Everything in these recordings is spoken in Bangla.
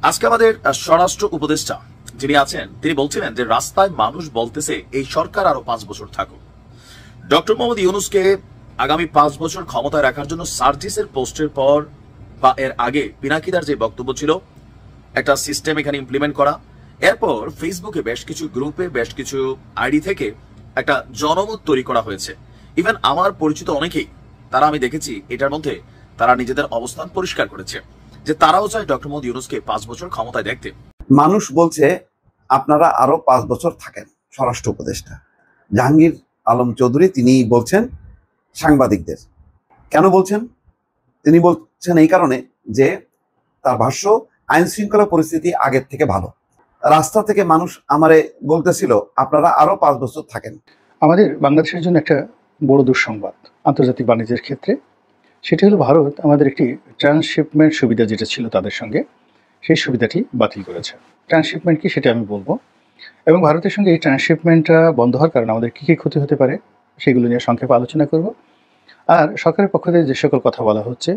আজকে আমাদের স্বরাষ্ট্র উপদেষ্টা যিনি আছেন তিনি বলছিলেন যে রাস্তায় মানুষ বলতেছে এই সরকার আরো 5 বছর থাকুক। ডক্টর মোহাম্মদ ইউনূসকে আগামী 5 বছর ক্ষমতায় রাখার জন্য সার্জিসের পোস্টের পর বা এর আগে পিনাকিদার যে বক্তব্য ছিল, একটা সিস্টেম এখানে ইমপ্লিমেন্ট করা, এরপর ফেসবুকে বেশ কিছু গ্রুপে বেশ কিছু আইডি থেকে একটা জনমত তৈরি করা হয়েছে। ইভেন আমার পরিচিত অনেকেই তারা আমি দেখেছি এটার মধ্যে তারা নিজেদের অবস্থান পরিষ্কার করেছে যে তারাও চায় ডক্টর মোহাম্মদ ইউনূসকে 5 বছর ক্ষমতায় দেখতে। মানুষ বলছে আপনারা আরো 5 বছর থাকেন। স্বরাষ্ট্র উপদেষ্টা জাহাঙ্গীর আলম চৌধুরী তিনি বলছেন সাংবাদিকদের। কেন বলছেন? তিনি বলছেন এই কারণে যে তার ভাষ্য আইন শৃঙ্খলা পরিস্থিতি আগের থেকে ভালো। রাস্তা থেকে মানুষ আমারে বলতেছিল আপনারা আরো 5 বছর থাকেন। আমাদের বাংলাদেশের জন্য একটা বড় দুঃসংবাদ আন্তর্জাতিক বাণিজ্যের ক্ষেত্রে, সেটি হলো ভারত আমাদের একটি ট্রান্সশিপমেন্ট সুবিধা যেটা ছিল তাদের সঙ্গে, সেই সুবিধাটি বাতিল করেছে। ট্রান্সশিপমেন্ট কি সেটা আমি বলবো, এবং ভারতের সঙ্গে এই ট্রান্সশিপমেন্টটা বন্ধ হওয়ার কারণে আমাদের কী কী ক্ষতি হতে পারে সেগুলো নিয়ে সংক্ষেপে আলোচনা করব। আর সরকারের পক্ষ থেকে যে সকল কথা বলা হচ্ছে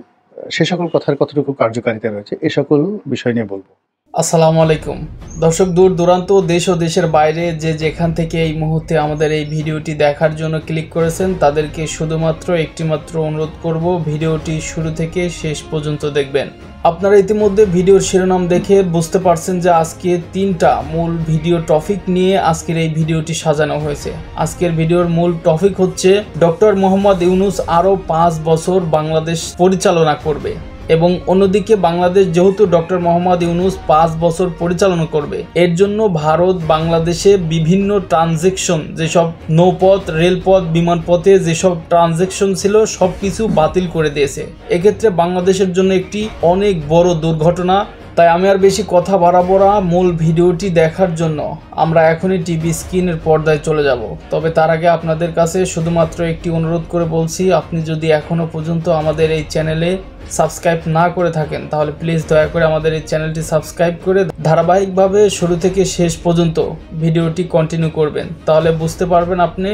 সে সকল কথার কতটুকু কার্যকারিতা রয়েছে এ সকল বিষয় নিয়ে বলবো। আসসালামু আলাইকুম দর্শক, দূর দূরান্ত দেশ ও দেশের বাইরে যে যেখান থেকে এই মুহূর্তে আমাদের এই ভিডিওটি দেখার জন্য ক্লিক করেছেন তাদেরকে শুধুমাত্র একটিমাত্র অনুরোধ করব, ভিডিওটি শুরু থেকে শেষ পর্যন্ত দেখবেন। আপনারা ইতিমধ্যে ভিডিওর শিরোনাম দেখে বুঝতে পারছেন যে আজকে 3টা মূল ভিডিও টপিক নিয়ে আজকের এই ভিডিওটি সাজানো হয়েছে। আজকের ভিডিওর মূল টপিক হচ্ছে ডক্টর মোহাম্মদ ইউনূস আরও 5 বছর বাংলাদেশ পরিচালনা করবে, এবং অন্যদিকে বাংলাদেশ যেহেতু ডক্টর মোহাম্মদ ইউনূস 5 বছর পরিচালনা করবে, এর জন্য ভারত বাংলাদেশে বিভিন্ন ট্রানজেকশন, যেসব নৌপথ, রেলপথ, বিমানপথে যেসব ট্রানজেকশন ছিল সব কিছু বাতিল করে দিয়েছে। এক্ষেত্রে বাংলাদেশের জন্য একটি অনেক বড় দুর্ঘটনা। তাই আমি আর বেশি কথা বাড়াবো না, মূল ভিডিওটি দেখার জন্য আমরা এখনই টিভি স্ক্রিনের পর্দায় চলে যাব। তবে তার আগে আপনাদের কাছে শুধুমাত্র একটি অনুরোধ করে বলছি, আপনি যদি এখনও পর্যন্ত আমাদের এই চ্যানেলে সাবস্ক্রাইব না করে থাকেন তাহলে প্লিজ দয়া করে আমাদের এই চ্যানেলটি সাবস্ক্রাইব করে ধারাবাহিকভাবে শুরু থেকে শেষ পর্যন্ত ভিডিওটি কন্টিনিউ করবেন, তাহলে বুঝতে পারবেন আপনি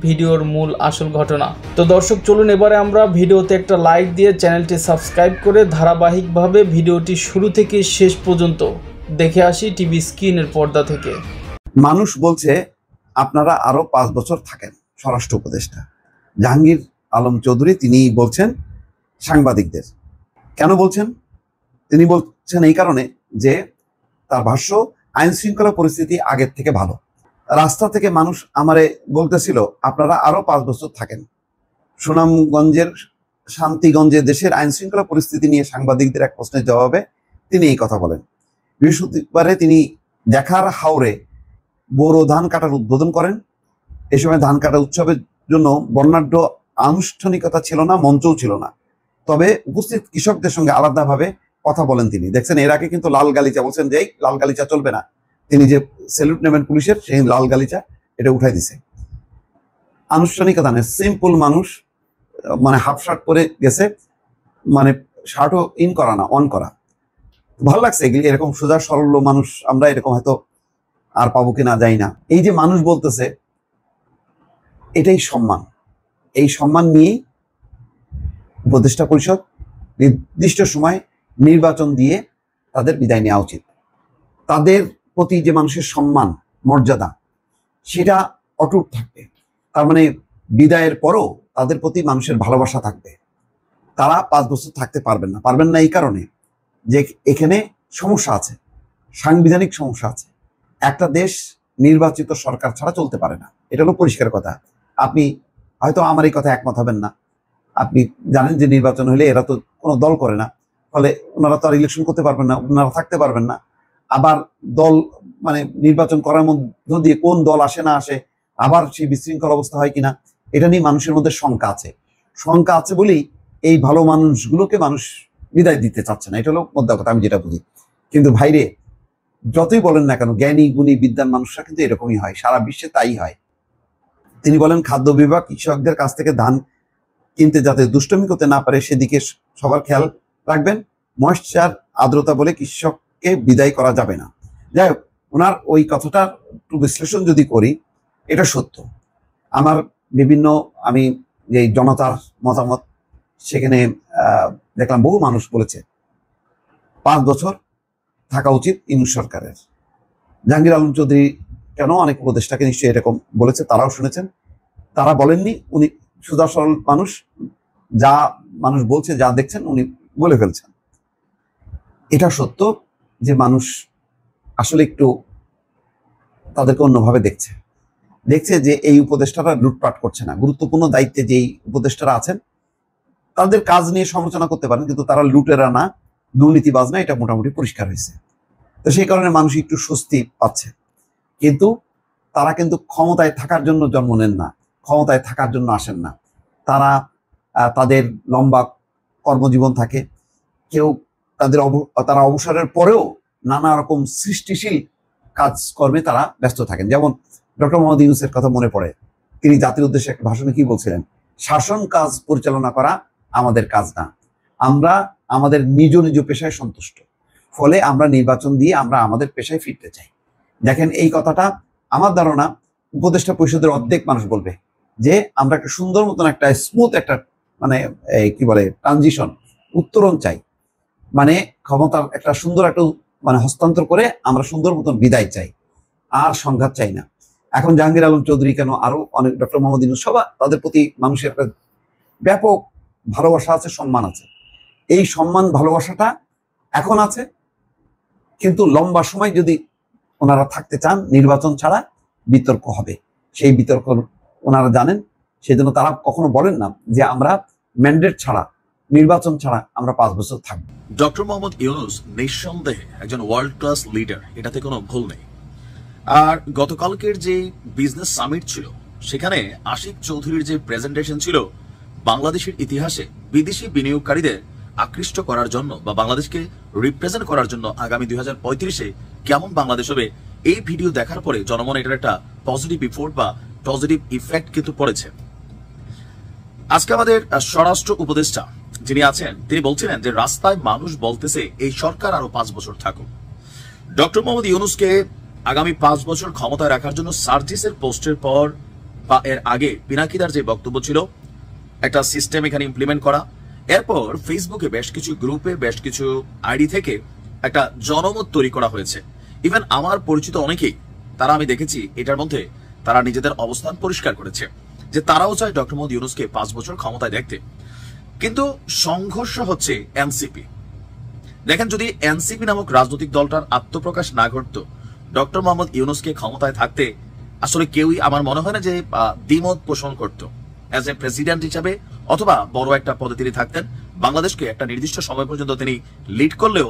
ভিডিওর মূল আসল ঘটনা। তো দর্শক চলুন এবারে আমরা ভিডিওতে একটা লাইক দিয়ে চ্যানেলটি সাবস্ক্রাইব করে ধারাবাহিকভাবে ভিডিওটি শুরু থেকে শেষ পর্যন্ত দেখে আসি টিভি স্ক্রিনের পর্দা থেকে। মানুষ বলছে আপনারা আরো 5 বছর থাকেন। স্বরাষ্ট্র উপদেষ্টা জাহাঙ্গীর আলম চৌধুরী তিনি বলছেন সাংবাদিকদের। কেন বলছেন? তিনি বলছেন এই কারণে যে তার ভাষ্য আইন শৃঙ্খলা পরিস্থিতি আগের থেকে ভালো। রাস্তা থেকে মানুষ আমারে বলতেছিল আপনারা আরো 5 বছর থাকেন। সুনামগঞ্জের শান্তিগঞ্জে দেশের আইন শৃঙ্খলা পরিস্থিতি নিয়ে সাংবাদিকদের এক প্রশ্নের জবাবে তিনি এই কথা বলেন। বৃহস্পতিবারে তিনি দেখার হাওরে বোরো ধান কাটার উদ্বোধন করেন। এ সময় ধান কাটা উৎসবের জন্য বর্ণাঢ্য আনুষ্ঠানিকতা ছিল না, মঞ্চও ছিল না, তবে উপস্থিত কৃষকদের সঙ্গে আলাদাভাবে কথা বলেন তিনি। দেখছেন এর আগে কিন্তু লাল গালিচা বলছেন যে এই লাল গালিচা চলবে না, তিনি যে স্যালুট নেবেন পুলিশের সেই লাল গালিচা এটা উঠাই দিছে। আনুষ্ঠানিকতা নেই, সিম্পল মানুষ, মানে হাফ শার্ট পরে গেছে, মানে শার্টও ইন করা না, অন করা। ভালো লাগছে এগুলি, এরকম সোজা সরল মানুষ আমরা এরকম হয়তো আর পাবো কিনা যাই না। এই যে মানুষ বলতেছে এটাই সম্মান, এই সম্মান নিয়েই উপদেষ্টা পরিষদ নির্দিষ্ট সময় নির্বাচন দিয়ে তাদের বিদায় নেওয়া উচিত। তাদের প্রতি যে মানুষের সম্মান, মর্যাদা, সেটা অটুট থাকবে। তার মানে বিদায়ের পরও তাদের প্রতি মানুষের ভালোবাসা থাকবে। তারা 5 বছর থাকতে পারবেন না। পারবেন না এই কারণে যে এখানে সমস্যা আছে, সাংবিধানিক সমস্যা আছে। একটা দেশ নির্বাচিত সরকার ছাড়া চলতে পারে না, এটা হলো পরিষ্কার কথা। আপনি হয়তো আমার এই কথা একমত হবেন না, আপনি জানেন যে নির্বাচন হলে এরা তো কোনো দল করে না, ফলে ওনারা তো আর ইলেকশন করতে পারবেন না, ওনারা থাকতে পারবেন না। আবার দল মানে নির্বাচন করার মধ্য দিয়ে কোন দল আসে না আসে, আবার সেই বিশৃঙ্খল অবস্থা হয় কিনা, এটা নিয়ে মানুষের মধ্যে শঙ্কা আছে। শঙ্কা আছে বলেই এই ভালো মানুষগুলোকে মানুষ বিদায় দিতে চাচ্ছে না, এটা হলো মোদ্দা কথা, আমি যেটা বুঝি। কিন্তু ভাইরে যতই বলেন না কেন, জ্ঞানী গুণী বিদ্যান মানুষরা কিন্তু এরকমই হয়, সারা বিশ্বে তাই হয়। তিনি বলেন খাদ্য বিভাগ কৃষকদের কাছ থেকে ধান কিনতে যাতে দুষ্টমি করতে না পারে সেদিকে সবার খেয়াল রাখবেন। ময়েশ্চার, আর্দ্রতা বলে কৃষককে বিদায় করা যাবে না। যাই হোক, ওনার ওই কথাটা একটু বিশ্লেষণ যদি করি, এটা সত্য। আমার বিভিন্ন আমি যে জনতার মতামত সেখানে দেখলাম বহু মানুষ বলেছে 5 বছর থাকা উচিত ইউনূস সরকারের। জাহাঙ্গীর আলম চৌধুরী কেন অনেক উপদেষ্টাকে নিশ্চয়ই এরকম বলেছে, তারাও শুনেছেন। তারা বলেননি, উনি সুদা সরল মানুষ, যা মানুষ বলছে, যা দেখছেন উনি বলে ফেলছেন। এটা সত্য যে মানুষ আসলে একটু তাদেরকে অন্যভাবে দেখছে যে এই উপদেষ্টারা লুটপাট করছে না। গুরুত্বপূর্ণ দায়িত্বে যেই উপদেষ্টারা আছেন তাদের কাজ নিয়ে সমালোচনা করতে পারেন, কিন্তু তারা লুটেরা না, দুর্নীতিবাজ না, এটা মোটামুটি পরিষ্কার হয়েছে। তো সেই কারণে মানুষ একটু স্বস্তি পাচ্ছে। কিন্তু তারা কিন্তু ক্ষমতায় থাকার জন্য জন্ম নেন না, ক্ষমতায় থাকার জন্য আসেন না। তাদের লম্বা কর্মজীবন থাকে, কেউ তারা অবসরের পরেও নানা রকম সৃষ্টিশীল কাজকর্মে তারা ব্যস্ত থাকেন। যেমন ডক্টর মোহাম্মদ ইউনূসের কথা মনে পড়ে, তিনি জাতির উদ্দেশ্যে একটা ভাষণে কি বলছিলেন? শাসন কাজ পরিচালনা করা আমাদের কাজ না, আমরা আমাদের নিজ নিজ পেশায় সন্তুষ্ট, ফলে আমরা নির্বাচন দিয়ে আমরা আমাদের পেশায় ফিরতে চাই। দেখেন, এই কথাটা আমার ধারণা উপদেষ্টা পরিষদের অর্ধেক মানুষ বলবে যে আমরা একটা সুন্দর মতন একটা স্মুথ একটা কি বলে ট্রানজিশন, উত্তরণ চাই, ক্ষমতার একটা সুন্দর একটা হস্তান্তর করে আমরা সুন্দর মতন বিদায় চাই, আর সংঘাত চাই না। এখন জাহাঙ্গীর আলম চৌধুরী কেন, আরো অনেক, ডক্টর মোহাম্মদ ইউনূস, সবাই, তাদের প্রতি মানুষের একটা ব্যাপক ভালোবাসা আছে, সম্মান আছে। এই সম্মান ভালোবাসাটা এখন আছে, কিন্তু লম্বা সময় যদি ওনারা থাকতে চান, নির্বাচন ছাড়া বিতর্ক হবে। সেই বিতর্ক ওনারা জানেন, সেই জন্য তারা কখনো বলেন না যে আমরা ম্যান্ডেট ছাড়া, নির্বাচন ছাড়া আমরা 5 বছর থাকবো। ডক্টর মোহাম্মদ ইউনূস নিঃসন্দেহে একজন ওয়ার্ল্ড ক্লাস লিডার, এটাতে কোনো ভুল নেই। আর গতকালকের যে বিজনেস সামিট ছিল, সেখানে আশিক চৌধুরীর যে প্রেজেন্টেশন ছিল, বাংলাদেশের ইতিহাসে বিদেশি বিনিয়োগকারীদের আকৃষ্ট করার জন্য বা বাংলাদেশকে রিপ্রেজেন্ট করার জন্য আগামী 2035-এ কেমন বাংলাদেশ হবে, এই ভিডিও দেখার পরে জনমনে এটার একটা পজিটিভ ইফোর্ট বা পজিটিভ ইফেক্ট কিন্তু পড়েছে। আজকে আমাদের স্বরাষ্ট্র উপদেষ্টা যিনি আছেন, তিনি বলছিলেন যে রাস্তায় মানুষ বলতেছে এই সরকার আরো 5 বছর থাকুক। ডক্টর মোহাম্মদ ইউনূসকে আগামী 5 বছর ক্ষমতায় রাখার জন্য সার্জিসের পোস্টের পর বা এর আগে পিনাকিদার যে বক্তব্য ছিল, একটা সিস্টেম এখানে ইমপ্লিমেন্ট করা, এরপর ফেসবুকে বেশ কিছু গ্রুপে, বেশ কিছু আইডি থেকে একটা জনমত তৈরি করা হয়েছে। ইভেন আমার পরিচিত অনেকেই, তারা আমি দেখেছি এটার মধ্যে তারা নিজেদের অবস্থান পরিষ্কার করেছে যে তারাও চায় ডক্টর মোহাম্মদ ইউনূসকে 5 বছর ক্ষমতায় দেখতে। কিন্তু সংঘর্ষ হচ্ছে এনসিপি। দেখেন, যদি এনসিপি নামক রাজনৈতিক দলটার আত্মপ্রকাশ না ঘটতো, ডক্টর মোহাম্মদ ইউনূসকে ক্ষমতায় থাকতে আসলে কেউই আমার মনে হয় না যে দ্বিমত পোষণ করত। অ্যাজ এ প্রেসিডেন্ট হিসাবে অথবা বড় একটা পদে তিনি থাকতেন, বাংলাদেশকে একটা নির্দিষ্ট সময় পর্যন্ত তিনি লিড করলেও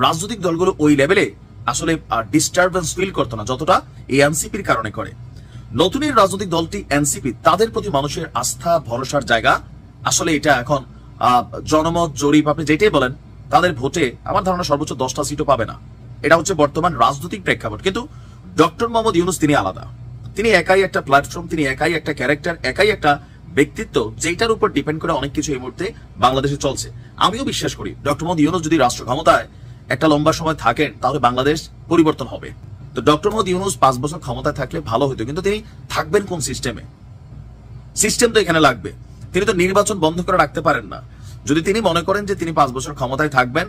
রাজনৈতিক দলগুলো ওই লেভেলে আসলে ডিস্টারবেন্স ফিল করতো না যতটা এই এনসিপির কারণে করে। নতুন এই রাজনৈতিক দলটি এনসিপি, তাদের প্রতি মানুষের আস্থা ভরসার জায়গা আসলে এটা এখন জনমত জরিপ আপনি যেটাই বলেন, তাদের ভোটে আমার ধারণা সর্বোচ্চ 10টা সিটও পাবে না। এটা হচ্ছে বর্তমান রাজনৈতিক প্রেক্ষাপট। কিন্তু ডক্টর মোহাম্মদ ইউনূস তিনি আলাদা, তিনি একাই একটা প্ল্যাটফর্ম, তিনি একাই একটা ক্যারেক্টার, একাই একটা ব্যক্তিত্ব, যেটার উপর ডিপেন্ড করে অনেক কিছু এই মুহূর্তে বাংলাদেশে চলছে। আমিও বিশ্বাস করি ডক্টর মোহাম্মদ ইউনূস যদি রাষ্ট্র ক্ষমতায় একটা লম্বা সময় থাকেন, তাহলে বাংলাদেশ পরিবর্তন হবে। তো ডক্টর মোহাম্মদ ইউনূস 5 বছর ক্ষমতায় থাকলে ভালো হতো, কিন্তু তিনি থাকবেন কোন সিস্টেমে? সিস্টেম তো এখানে লাগবে। তিনি তো নির্বাচন বন্ধ করে রাখতে পারেন না। যদি তিনি মনে করেন যে তিনি 5 বছর ক্ষমতায় থাকবেন,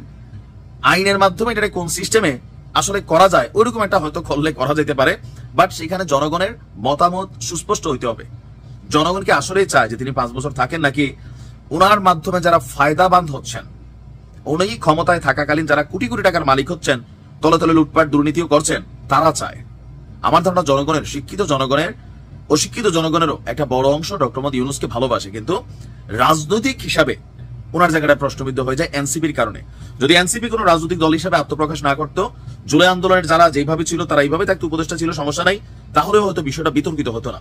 আইনের মাধ্যমে এটা কোন সিস্টেমে আসলে করা যায়, ওইরকম একটা হয়তো করলে করা যেতে পারে। বাট সেখানে জনগণের মতামত সুস্পষ্ট হইতে হবে। জনগণকে আসলেই চায় যে তিনি 5 বছর থাকেন, নাকি ওনার মাধ্যমে যারা ফায়দাবান হচ্ছেন, উনি ক্ষমতায় থাকাকালীন যারা কোটি কোটি টাকার মালিক হচ্ছেন, তলে তলে লুটপাট দুর্নীতিও করছেন, তারা চায়। আমার ধারণা জনগণের, শিক্ষিত জনগণের, অশিক্ষিত জনগণেরও একটা বড় অংশ ডক্টর মোহাম্মদ ইউনূসকে ভালোবাসে, কিন্তু রাজনৈতিক হিসাবে ওনার জায়গাটা প্রশ্নবিদ্ধ হয়ে যায় এনসিপির কারণে। যদি এনসিপি কোনো রাজনৈতিক দল হিসাবে আত্মপ্রকাশ না করতো, জুলাই আন্দোলনের যারা যেভাবে ছিল তারা এইভাবে থাকতো, উপদেষ্টা ছিল, সমস্যা নাই, তাহলে হয়তো বিষয়টা বিতর্কিত হতো না।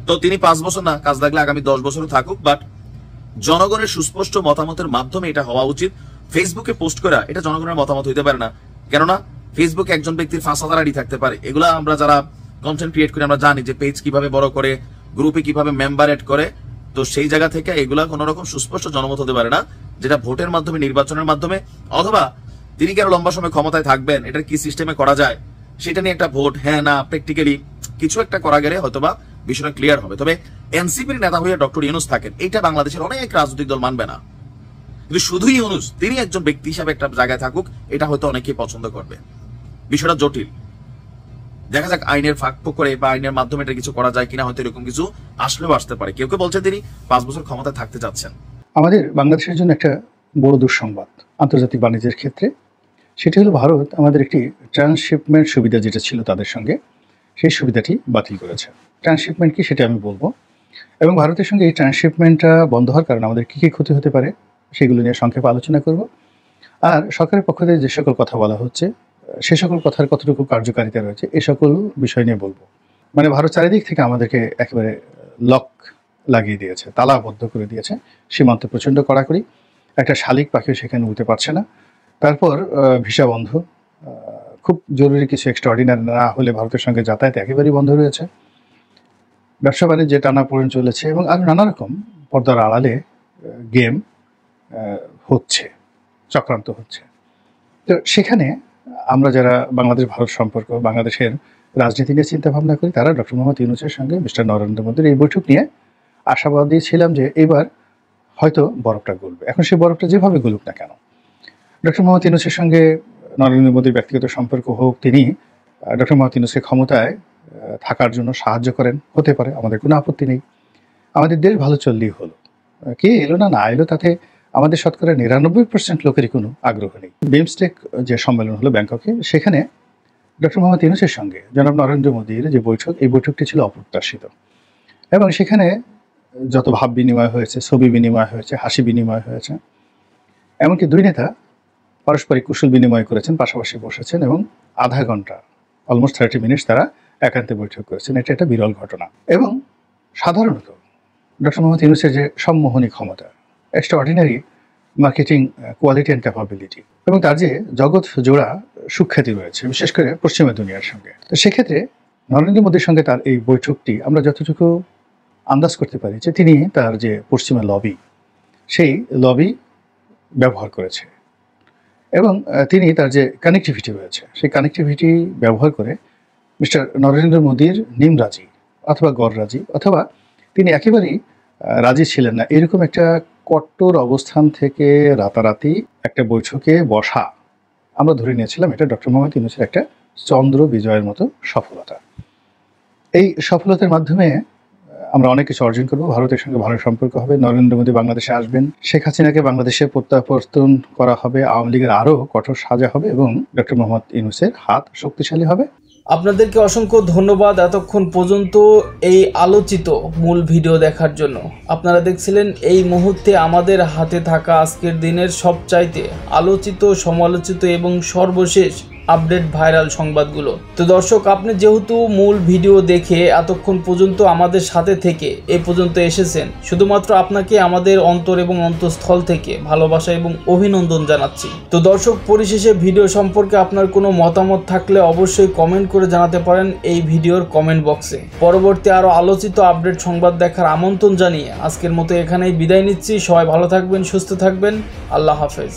তো তিনি 5 বছর না, কাজ লাগলে আগামী 10 বছরও থাকুক, বাট জনগণের সুস্পষ্ট মতামতের মাধ্যমে এটা হওয়া উচিত। ফেসবুকে পোস্ট করা এটা জনগণের মতামত হইতে পারে না, কেননা ফেসবুকে একজন ব্যক্তির 5,000 আইডি থাকতে পারে। এগুলা আমরা যারা কন্টেন্ট ক্রিয়েট করি আমরা জানি যে পেজ কিভাবে বড় করে, গ্রুপে কিভাবে মেম্বার এড করে। তো সেই জায়গা থেকে এগুলা কোন রকম সুস্পষ্ট জনমত হতে পারে না, যেটা ভোটের মাধ্যমে, নির্বাচনের মাধ্যমে, অথবা তিনি কেন লম্বা সময় ক্ষমতায় থাকবেন, এটা কি সিস্টেমে করা যায়, সেটা নিয়ে একটা ভোট, হ্যাঁ না প্র্যাকটিক্যালি কিছু একটা করা গেলে হয়তোবা বিষয়টা ক্লিয়ার হবে। তবে এনসিপির নেতা হয়ে ডক্টর ইউনূস থাকেন, এটা বাংলাদেশের অনেক রাজনৈতিক দল মানবে না। কিন্তু শুধু ইউনূস তিনি একজন ব্যক্তি হিসাবে একটা জায়গায় থাকুক, এটা হয়তো অনেকেই পছন্দ করবে। বিষয়টা জটিল, দেখা যাক আইনের ফাঁক করে বা আইনের মাধ্যমে এটা কিছু করা যায় কিনা, হয়তো এরকম কিছু আসলেও আসতে পারে। কেউ কেউ বলছে তিনি 5 বছর ক্ষমতায় থাকতে যাচ্ছেন। আমাদের বাংলাদেশের জন্য একটা বড় দুঃসংবাদ আন্তর্জাতিক বাণিজ্যের ক্ষেত্রে, সেটি হলো ভারত আমাদের একটি ট্রান্সশিপমেন্ট সুবিধা যেটা ছিল তাদের সঙ্গে, সেই সুবিধাটি বাতিল করেছে। ট্রান্সশিপমেন্ট কি সেটা আমি বলবো, এবং ভারতের সঙ্গে এই ট্রান্সশিপমেন্টটা বন্ধ হওয়ার কারণে আমাদের কী কী ক্ষতি হতে পারে সেগুলো নিয়ে সংক্ষেপে আলোচনা করব। আর সরকারের পক্ষ থেকে যে সকল কথা বলা হচ্ছে সে সকল কথার কতটুকু কার্যকারিতা রয়েছে এ সকল বিষয় নিয়ে বলবো। মানে ভারত চারিদিক থেকে আমাদেরকে একেবারে লক লাগিয়ে দিয়েছে, তালাবদ্ধ করে দিয়েছে, সীমান্তে প্রচণ্ড কড়াকড়ি, একটা শালিক পাখিও সেখানে উঠতে পারছে না। তারপর ভিসা বন্ধ, খুব জরুরি কিছু এক্সট্রাঅর্ডিনারি না হলে ভারতের সঙ্গে যাতায়াত একেবারেই বন্ধ রয়েছে। ব্যবসা বাণিজ্যে টানাপোড়েন চলেছে এবং আরও নানা রকম পর্দার আড়ালে গেম হচ্ছে, চক্রান্ত হচ্ছে। তো সেখানে আমরা যারা বাংলাদেশ ভারত সম্পর্ক, বাংলাদেশের রাজনীতি নিয়ে চিন্তা ভাবনা করি, তারা ডক্টর মোহাম্মদ ইউনূসের সঙ্গে মিস্টার নরেন্দ্র মোদীর এই বৈঠক নিয়ে আশাবাদী ছিলাম যে এবার হয়তো বরফটা গলবে। এখন সেই বরফটা যেভাবে গলুক না কেন, ডক্টর মোহাম্মদ ইউনূসের সঙ্গে নরেন্দ্র মোদীর ব্যক্তিগত সম্পর্ক হোক, তিনি ডক্টর মোহাম্মদ ইউনূসকে ক্ষমতায় থাকার জন্য সাহায্য করেন, হতে পারে, আমাদের কোনো আপত্তি নেই। আমাদের দেশ ভালো চললেই হলো, কে এলো না এলো তাতে আমাদের শতকরা 99% লোকেরই কোনো আগ্রহ নেই। বিমস্টেক যে সম্মেলন হলো ব্যাংককে, সেখানে ডক্টর মোহাম্মদ ইউনূসের সঙ্গে জনাব নরেন্দ্র মোদীর যে বৈঠক, এই বৈঠকটি ছিল অপ্রত্যাশিত এবং সেখানে যত ভাব বিনিময় হয়েছে, ছবি বিনিময় হয়েছে, হাসি বিনিময় হয়েছে, এমনকি দুই নেতা পারস্পরিক কুশল বিনিময় করেছেন, পাশাপাশি বসেছেন এবং আধা ঘন্টা, অলমোস্ট 30 মিনিটস তারা একান্তে বৈঠক করেছেন। এটা একটা বিরল ঘটনা। এবং সাধারণত ডক্টর মোহাম্মদ ইউনূসের যে সম্মোহনী ক্ষমতা, extraordinary marketing quality and capability, এবং তার যে জগৎ জোড়া সুখ্যাতি রয়েছে, বিশেষ করে পশ্চিমা দুনিয়ার সঙ্গে, তো সেক্ষেত্রে নরেন্দ্র মোদীর সঙ্গে তার এই বৈঠকটি আমরা যতটুকু আন্দাজ করতে পারি যে তিনি তার যে পশ্চিমা লবি, সেই লবি ব্যবহার করেছে এবং তিনি তার যে কানেক্টিভিটি রয়েছে, সেই কানেক্টিভিটি ব্যবহার করে মিস্টার নরেন্দ্র মোদীর নিমরাজি অথবা গড়রাজি, অথবা তিনি একেবারেই রাজি ছিলেন না, এরকম একটা কট্টর অবস্থান থেকে রাতারাতি একটা বৈঠকে বসা আমরা ধরে নিয়েছিলাম এটা ডক্টর মোহাম্মদ ইউনূসের একটা চন্দ্র বিজয়ের মতো সফলতা। এই সফলতার মাধ্যমে আমরা অনেক কিছু অর্জন করবো, ভারতের সঙ্গে ভালো সম্পর্ক হবে, নরেন্দ্র মোদী বাংলাদেশে আসবেন, শেখ হাসিনাকে বাংলাদেশে প্রত্যাবর্তন করা হবে, আওয়ামী লীগের আরও কঠোর সাজা হবে এবং ডক্টর মোহাম্মদ ইউনূসের হাত শক্তিশালী হবে। আপনাদেরকে অসংখ্য ধন্যবাদ এতক্ষণ পর্যন্ত এই আলোচিত মূল ভিডিও দেখার জন্য। আপনারা দেখছিলেন এই মুহূর্তে আমাদের হাতে থাকা আজকের দিনের সবচাইতে আলোচিত, সমালোচিত এবং সর্বশেষ আপডেট ভাইরাল সংবাদগুলো। তো দর্শক, আপনি যেহেতু মূল ভিডিও দেখে এতক্ষণ পর্যন্ত আমাদের সাথে থেকে এ পর্যন্ত এসেছেন, শুধুমাত্র আপনাকে আমাদের অন্তর এবং অন্তঃস্থল থেকে ভালোবাসা এবং অভিনন্দন জানাচ্ছি। তো দর্শক, পরিশেষে ভিডিও সম্পর্কে আপনার কোনো মতামত থাকলে অবশ্যই কমেন্ট করে জানাতে পারেন এই ভিডিওর কমেন্ট বক্সে। পরবর্তী আরও আলোচিত আপডেট সংবাদ দেখার আমন্ত্রণ জানিয়ে আজকের মতো এখানেই বিদায় নিচ্ছি। সবাই ভালো থাকবেন, সুস্থ থাকবেন, আল্লাহ হাফেজ।